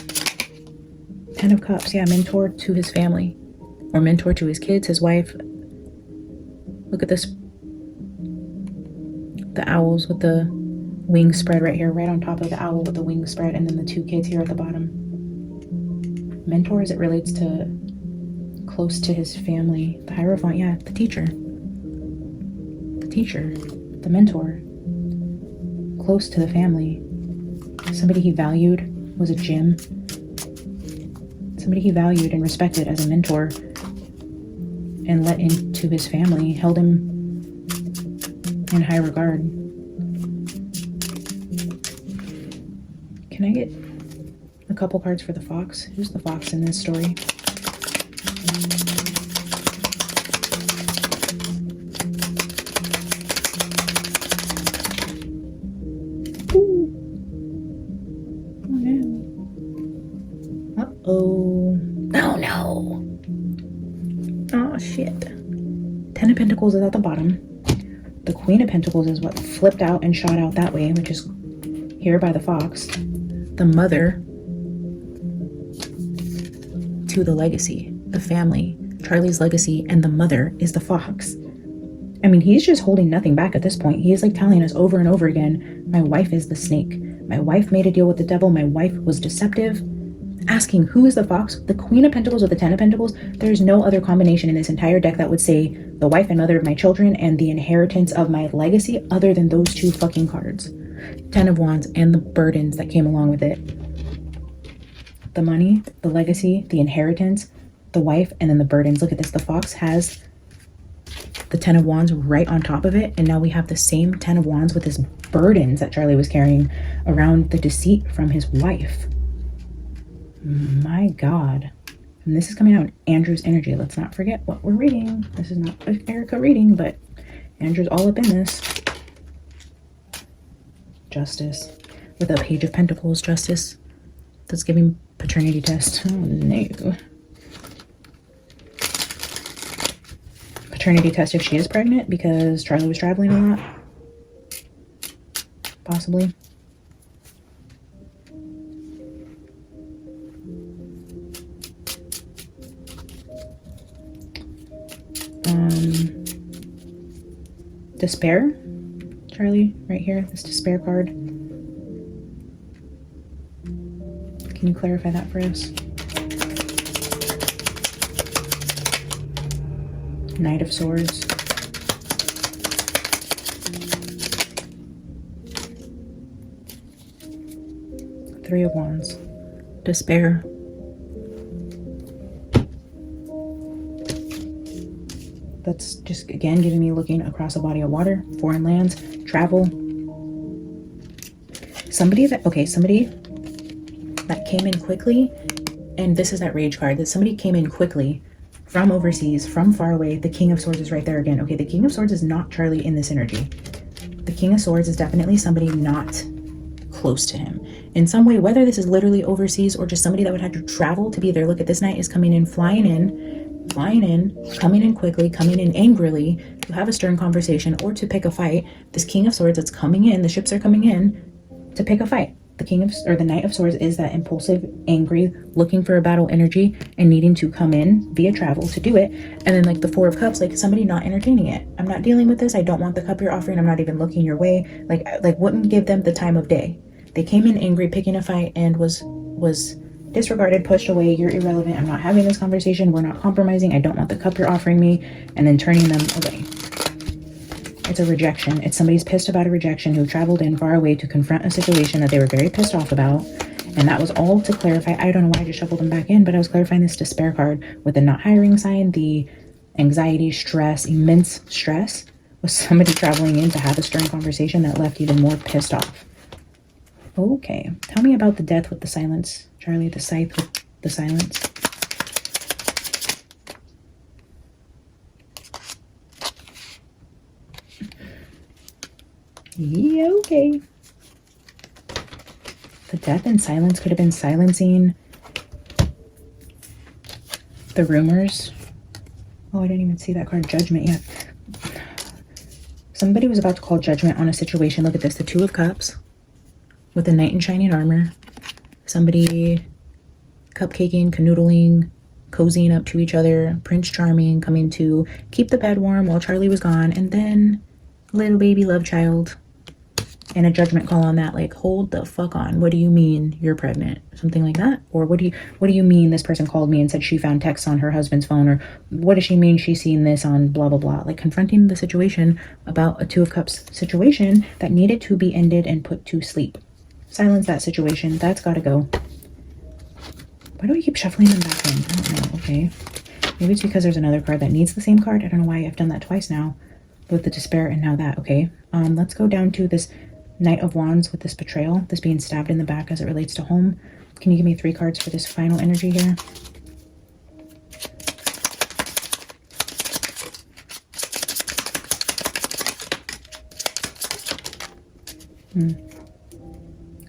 10 of Cups, yeah, mentor to his family. Or mentor to his kids, his wife. Look at this. The owls with the wings spread right here, right on top of the owl with the wings spread, and then the 2 kids here at the bottom. Mentor as it relates to close to his family. The Hierophant, yeah, the teacher. The mentor, close to the family, somebody he valued, was a gym, somebody he valued and respected as a mentor and let into his family, held him in high regard. Can I get a couple cards for the fox? Who's the fox in this story? Ten of Pentacles is at the bottom. The Queen of Pentacles is what flipped out and shot out that way, which is here by the fox. The mother to the legacy, the family, Charlie's legacy, and the mother is the fox. I mean, he's just holding nothing back at this point. He is like telling us over and over again, my wife is the snake. My wife made a deal with the devil. My wife was deceptive. Asking who is the fox, the Queen of Pentacles with the 10 of Pentacles. There's no other combination in this entire deck that would say the wife and mother of my children and the inheritance of my legacy other than those 2 fucking cards. 10 of Wands and the burdens that came along with it. The money, the legacy, the inheritance, the wife, and then the burdens. Look at this. The fox has the 10 of Wands right on top of it, and now we have the same 10 of Wands with his burdens that Charlie was carrying around the deceit from his wife. My God. And this is coming out in Andrew's energy. Let's not forget what we're reading. This is not an Erica reading, but Andrew's all up in this. Justice. With a Page of Pentacles, Justice. That's giving paternity test. Oh no. Paternity test if she is pregnant because Charlie was traveling a lot. Possibly. Despair, Charlie, right here, this despair card. Can you clarify that for us? Knight of Swords. Three of Wands. Despair. That's just, again, giving me looking across a body of water, foreign lands, travel. Somebody that came in quickly, and this is that rage card, that somebody came in quickly from overseas, from far away. The King of Swords is right there again. Okay, the King of Swords is not Charlie in this energy. The King of Swords is definitely somebody not close to him in some way, whether this is literally overseas or just somebody that would have to travel to be there. Look at this knight is coming in, flying in, coming in quickly, coming in angrily to have a stern conversation or to pick a fight. This King of Swords that's coming in, the ships are coming in to pick a fight. the the Knight of Swords is that impulsive, angry, looking for a battle energy and needing to come in via travel to do it. And then like the Four of Cups, like somebody not entertaining it. I'm not dealing with this. I don't want the cup you're offering. I'm not even looking your way. Like wouldn't give them the time of day. They came in angry, picking a fight, and was disregarded, pushed away. You're irrelevant. I'm not having this conversation. We're not compromising. I don't want the cup you're offering me, and then turning them away. It's a rejection. It's somebody's pissed about a rejection who traveled in far away to confront a situation that they were very pissed off about. And that was all to clarify. I don't know why I just shuffled them back in, but I was clarifying this despair card with the not hiring sign, the anxiety, stress, immense stress, was somebody traveling in to have a stern conversation that left even more pissed off. Okay, tell me about the death with the silence, Charlie, the scythe with the silence. Yeah, okay. The death and silence could have been silencing the rumors. Oh, I didn't even see that card, judgment, yet. Somebody was about to call judgment on a situation. Look at this, the Two of Cups with the Knight in shining armor. Somebody cupcaking, canoodling, cozying up to each other, Prince Charming coming to keep the bed warm while Charlie was gone, and then little baby love child. And a judgment call on that, like, hold the fuck on. What do you mean you're pregnant? Something like that. Or what do you mean this person called me and said she found texts on her husband's phone? Or what does she mean she's seen this on blah, blah, blah? Like confronting the situation about a Two of Cups situation that needed to be ended and put to sleep. Silence that situation. That's gotta go. Why do I keep shuffling them back in? I don't know. Okay. Maybe it's because there's another card that needs the same card. I don't know why I've done that twice now. With the despair and now that. Okay. Let's go down to this Knight of Wands with this betrayal, this being stabbed in the back as it relates to home. Can you give me 3 cards for this final energy here?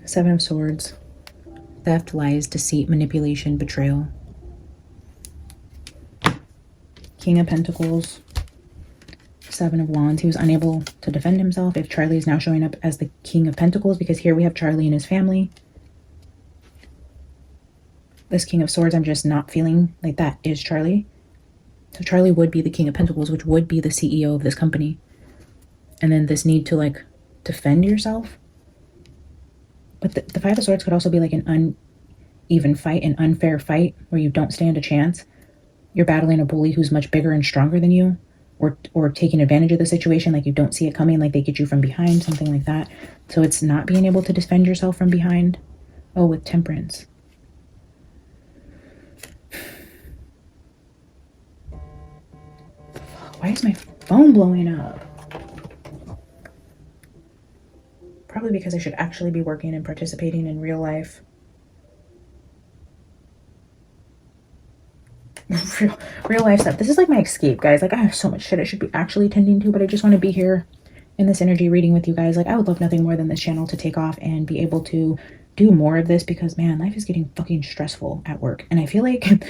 Seven of Swords. Theft, lies, deceit, manipulation, betrayal. King of Pentacles. Seven of Wands. He was unable to defend himself. If Charlie is now showing up as the King of Pentacles, because here we have Charlie and his family. This King of Swords, I'm just not feeling like that is Charlie. So Charlie would be the King of Pentacles, which would be the CEO of this company. And then this need to like defend yourself. But the Five of Swords could also be like an uneven fight, an unfair fight where you don't stand a chance. You're battling a bully who's much bigger and stronger than you. Or taking advantage of the situation, like you don't see it coming, like they get you from behind, something like that. So it's not being able to defend yourself from behind. Oh, with Temperance. Why is my phone blowing up? Probably because I should actually be working and participating in real life. real life stuff. This is like my escape, guys. Like I have so much shit I should be actually tending to, but I just want to be here in this energy reading with you guys. Like I would love nothing more than this channel to take off and be able to do more of this, because man, life is getting fucking stressful at work. And I feel like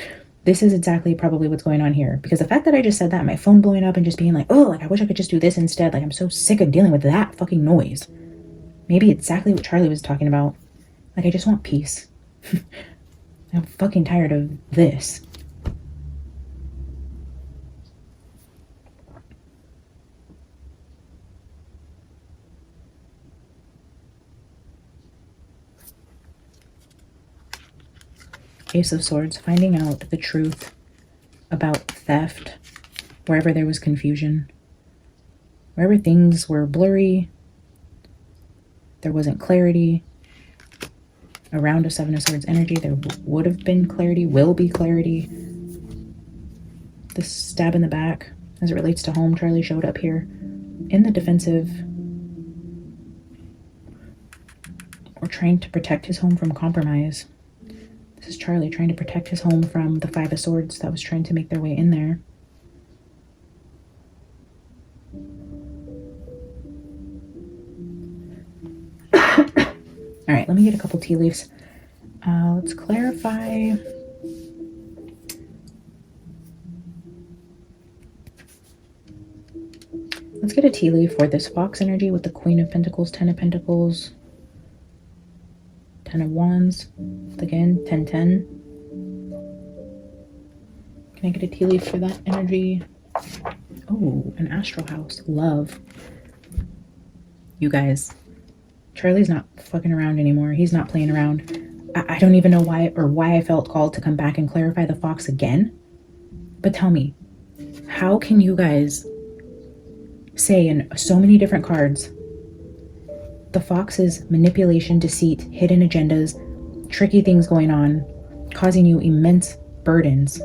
this is exactly probably what's going on here, because the fact that I just said that, my phone blowing up and just being like, oh, like I wish I could just do this instead. Like I'm so sick of dealing with that fucking noise. Maybe exactly what Charlie was talking about. Like I just want peace. I'm fucking tired of this. Ace of Swords, finding out the truth about theft, wherever there was confusion, wherever things were blurry, there wasn't clarity. Around a Seven of Swords energy, there would have been clarity, will be clarity. This stab in the back, as it relates to home, Charlie showed up here in the defensive, or trying to protect his home from compromise. This is Charlie trying to protect his home from the Five of Swords that was trying to make their way in there. All right, let me get a couple tea leaves. Let's clarify. Let's get a tea leaf for this Fox energy with the Queen of Pentacles, Ten of Pentacles, Ten of Wands. Again, 10-10. Can I get a tea leaf for that energy? Oh, an astral house. Love. You guys, Charlie's not fucking around anymore. He's not playing around. I don't even know why I felt called to come back and clarify the fox again. But tell me, how can you guys say in so many different cards the fox is manipulation, deceit, hidden agendas, tricky things going on, causing you immense burdens,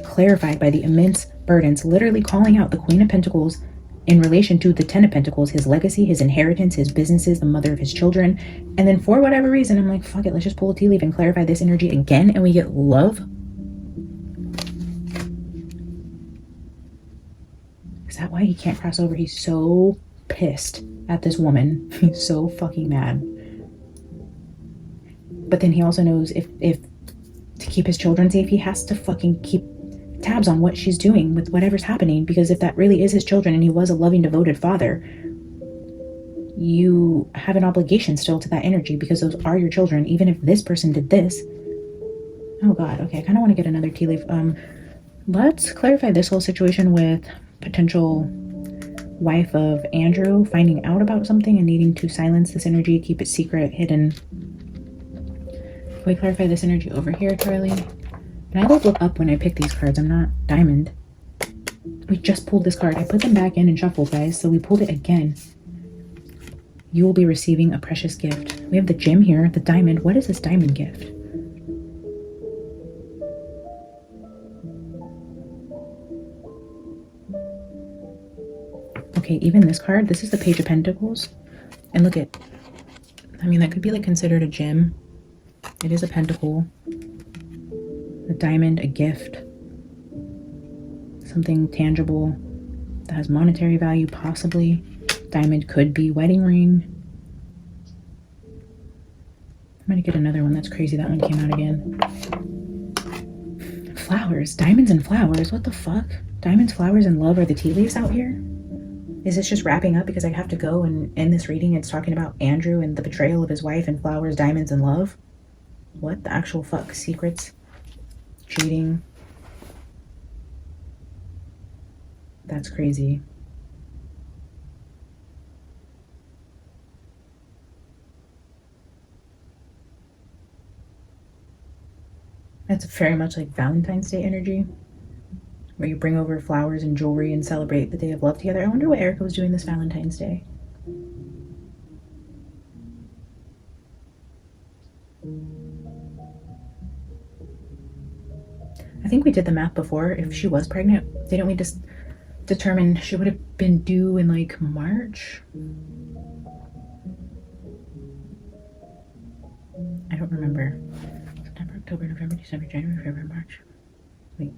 clarified by the immense burdens, literally calling out the Queen of Pentacles in relation to the Ten of Pentacles, his legacy, his inheritance, his businesses, the mother of his children. And then for whatever reason, I'm like, fuck it, let's just pull a tea leaf and clarify this energy again, and we get love. Is that why he can't cross over? He's so pissed at this woman. He's so fucking mad. But then he also knows if to keep his children safe, he has to fucking keep tabs on what she's doing with whatever's happening, because if that really is his children and he was a loving, devoted father, you have an obligation still to that energy, because those are your children, even if this person did this. Oh god, okay, I kind of want to get another tea leaf. Let's clarify this whole situation with potential wife of Andrew finding out about something and needing to silence this energy, keep it secret, hidden. Can we clarify this energy over here, Charlie? And I always look up when I pick these cards. I'm not Diamond. We just pulled this card. I put them back in and shuffled, guys, so we pulled it again. You will be receiving a precious gift. We have the gem here, the diamond. What is this diamond gift? Okay, even this card, this is the Page of Pentacles. And look at, I mean, that could be like considered a gem. It is a pentacle. A diamond, a gift. Something tangible that has monetary value, possibly. Diamond could be wedding ring. I'm gonna get another one. That's crazy. That one came out again. Flowers. Diamonds and flowers. What the fuck? Diamonds, flowers, and love are the tea leaves out here? Is this just wrapping up because I have to go and end this reading? It's talking about Andrew and the betrayal of his wife, and flowers, diamonds, and love? What the actual fuck? Secrets? Cheating? That's crazy. That's very much like Valentine's Day energy, where you bring over flowers and jewelry and celebrate the day of love together. I wonder what Erica was doing this Valentine's Day. I think we did the math before. If she was pregnant, didn't we just determine she would have been due in like March? I don't remember. September, October, November, December, January, February, March. Wait.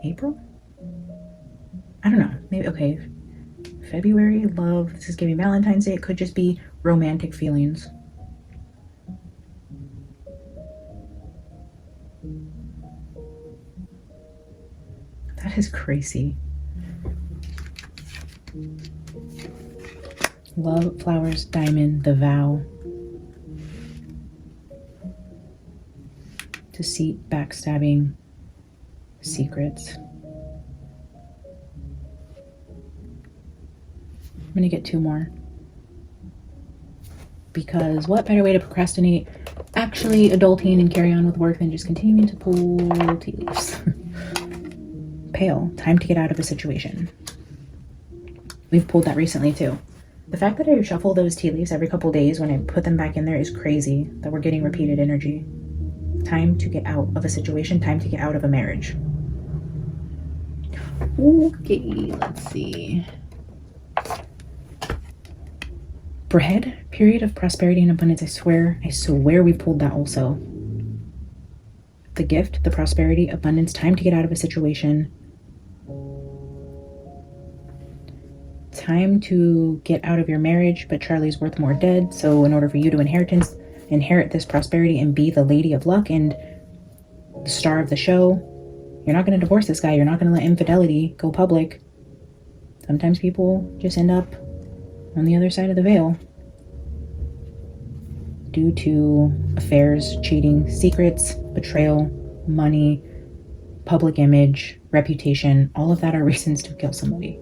April? I don't know. Maybe, okay. February, love. This is giving Valentine's Day. It could just be romantic feelings. That is crazy. Love, flowers, diamond, the vow. Deceit, backstabbing, secrets. I'm gonna get two more. Because what better way to procrastinate actually adulting and carry on with work than just continuing to pull tea leaves? Pale, time to get out of a situation. We've pulled that recently too. The fact that I shuffle those tea leaves every couple days when I put them back in there is crazy, that we're getting repeated energy. Time to get out of a situation, time to get out of a marriage. Okay, let's see. Bread, period of prosperity and abundance. I swear we pulled that also. The gift, the prosperity, abundance, time to get out of a situation. Time to get out of your marriage, but Charlie's worth more dead. So in order for you to inherit this prosperity and be the lady of luck and the star of the show, you're not going to divorce this guy. You're not going to let infidelity go public. Sometimes people just end up on the other side of the veil due to affairs, cheating, secrets, betrayal, money, public image, reputation. All of that are reasons to kill somebody.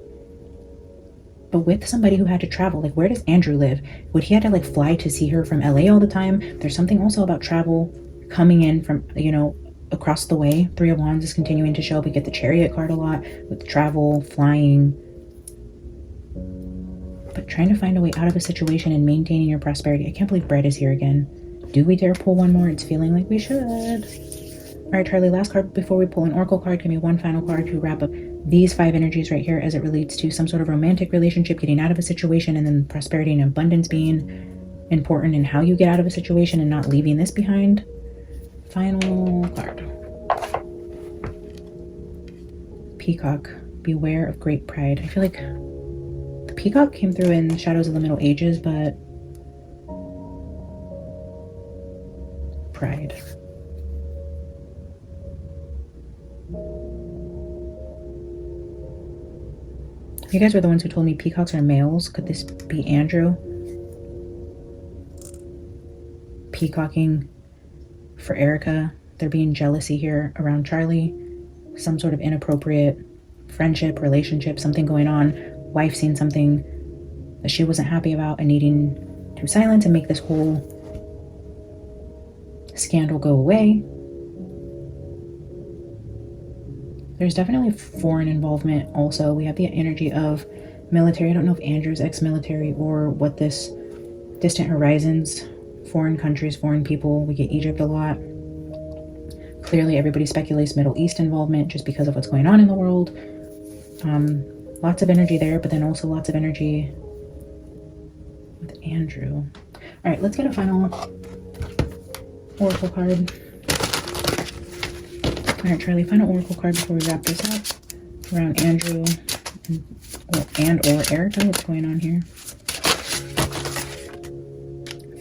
But with somebody who had to travel, like where does Andrew live? Would he have to like fly to see her from LA all the time? There's something also about travel coming in from, you know, across the way. Three of Wands is continuing to show. We get the Chariot card a lot with travel, flying, but trying to find a way out of a situation and maintaining your prosperity. I can't believe Bread is here again. Do we dare pull one more? It's feeling like we should. All right, Charlie, last card before we pull an Oracle card. Give me one final card to wrap up these 5 energies right here as it relates to some sort of romantic relationship, getting out of a situation, and then prosperity and abundance being important in how you get out of a situation and not leaving this behind. Final card. Peacock. Beware of great pride. I feel like the Peacock came through in Shadows of the Middle Ages, but pride. You guys were the ones who told me peacocks are males. Could this be Andrew? Peacocking for Erica. There being jealousy here around Charlie. Some sort of inappropriate friendship, relationship, something going on. Wife seeing something that she wasn't happy about and needing to silence and make this whole scandal go away. There's definitely foreign involvement also. We have the energy of military. I don't know if Andrew's ex-military or what this distant horizons, foreign countries, foreign people. We get Egypt a lot. Clearly everybody speculates Middle East involvement just because of what's going on in the world. Lots of energy there, but then also lots of energy with Andrew. All right, let's get a final Oracle card. All right, Charlie, final Oracle card before we wrap this up around Andrew and or Erica. What's going on here?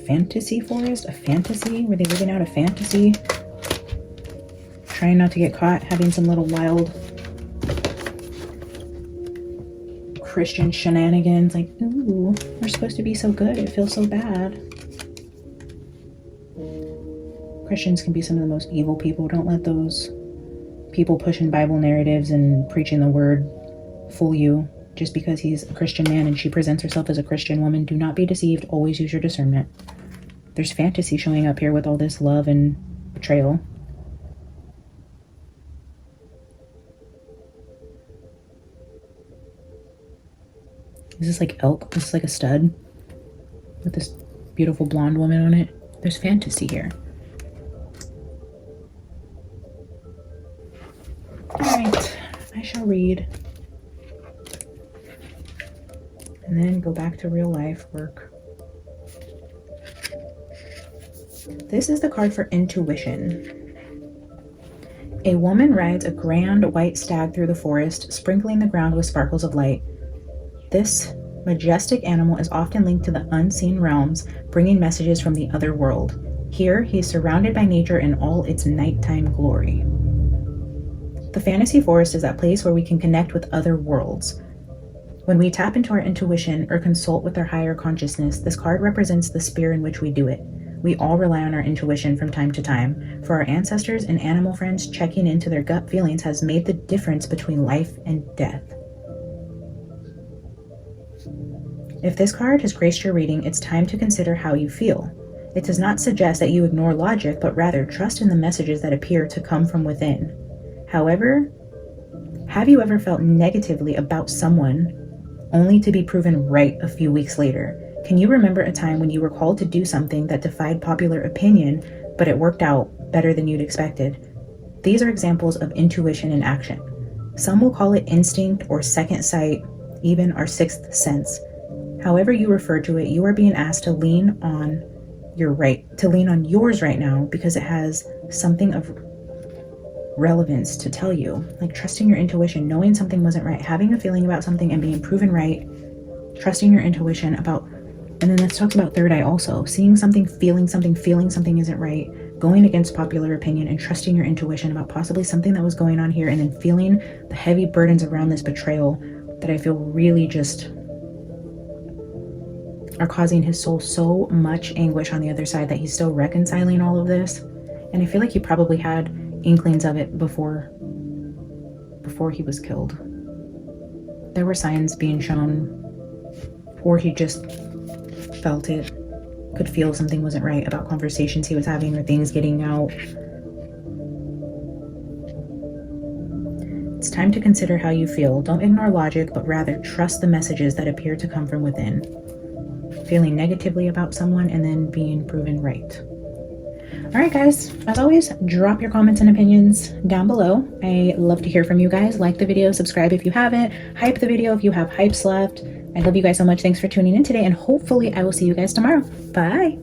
Fantasy forest? A fantasy? Were they living out a fantasy? Trying not to get caught having some little wild Christian shenanigans. Like, ooh, we're supposed to be so good. It feels so bad. Christians can be some of the most evil people. Don't let those people pushing Bible narratives and preaching the word fool you. Just because he's a Christian man and she presents herself as a Christian woman, do not be deceived. Always use your discernment. There's fantasy showing up here with all this love and betrayal. Is this like elk? Is this like a stud with this beautiful blonde woman on it? There's fantasy here. Alright, I shall read and then go back to real life work. This is the card for intuition. A woman rides a grand white stag through the forest, sprinkling the ground with sparkles of light. This majestic animal is often linked to the unseen realms, bringing messages from the other world. Here, he is surrounded by nature in all its nighttime glory. The fantasy forest is that place where we can connect with other worlds. When we tap into our intuition or consult with our higher consciousness, this card represents the sphere in which we do it. We all rely on our intuition from time to time. For our ancestors and animal friends, checking into their gut feelings has made the difference between life and death. If this card has graced your reading, it's time to consider how you feel. It does not suggest that you ignore logic, but rather trust in the messages that appear to come from within. However, have you ever felt negatively about someone only to be proven right a few weeks later? Can you remember a time when you were called to do something that defied popular opinion, but it worked out better than you'd expected? These are examples of intuition in action. Some will call it instinct or second sight, even our sixth sense. However you refer to it, you are being asked to lean on yours right now because it has something of relevance to tell you. Like trusting your intuition, knowing something wasn't right, having a feeling about something and being proven right, trusting your intuition about, and then this talks about third eye also, seeing something, feeling something isn't right, going against popular opinion and trusting your intuition about possibly something that was going on here, and then feeling the heavy burdens around this betrayal that I feel really just are causing his soul so much anguish on the other side that he's still reconciling all of this. And I feel like he probably had inklings of it before he was killed. There were signs being shown, or he just felt it, could feel something wasn't right about conversations he was having or things getting out. It's time to consider how you feel. Don't ignore logic, but rather trust the messages that appear to come from within. Feeling negatively about someone and then being proven right. All right, guys, as always, drop your comments and opinions down below. I love to hear from you guys. Like the video, subscribe if you haven't, hype the video if you have hypes left. I love you guys so much. Thanks for tuning in today, and hopefully I will see you guys tomorrow. Bye.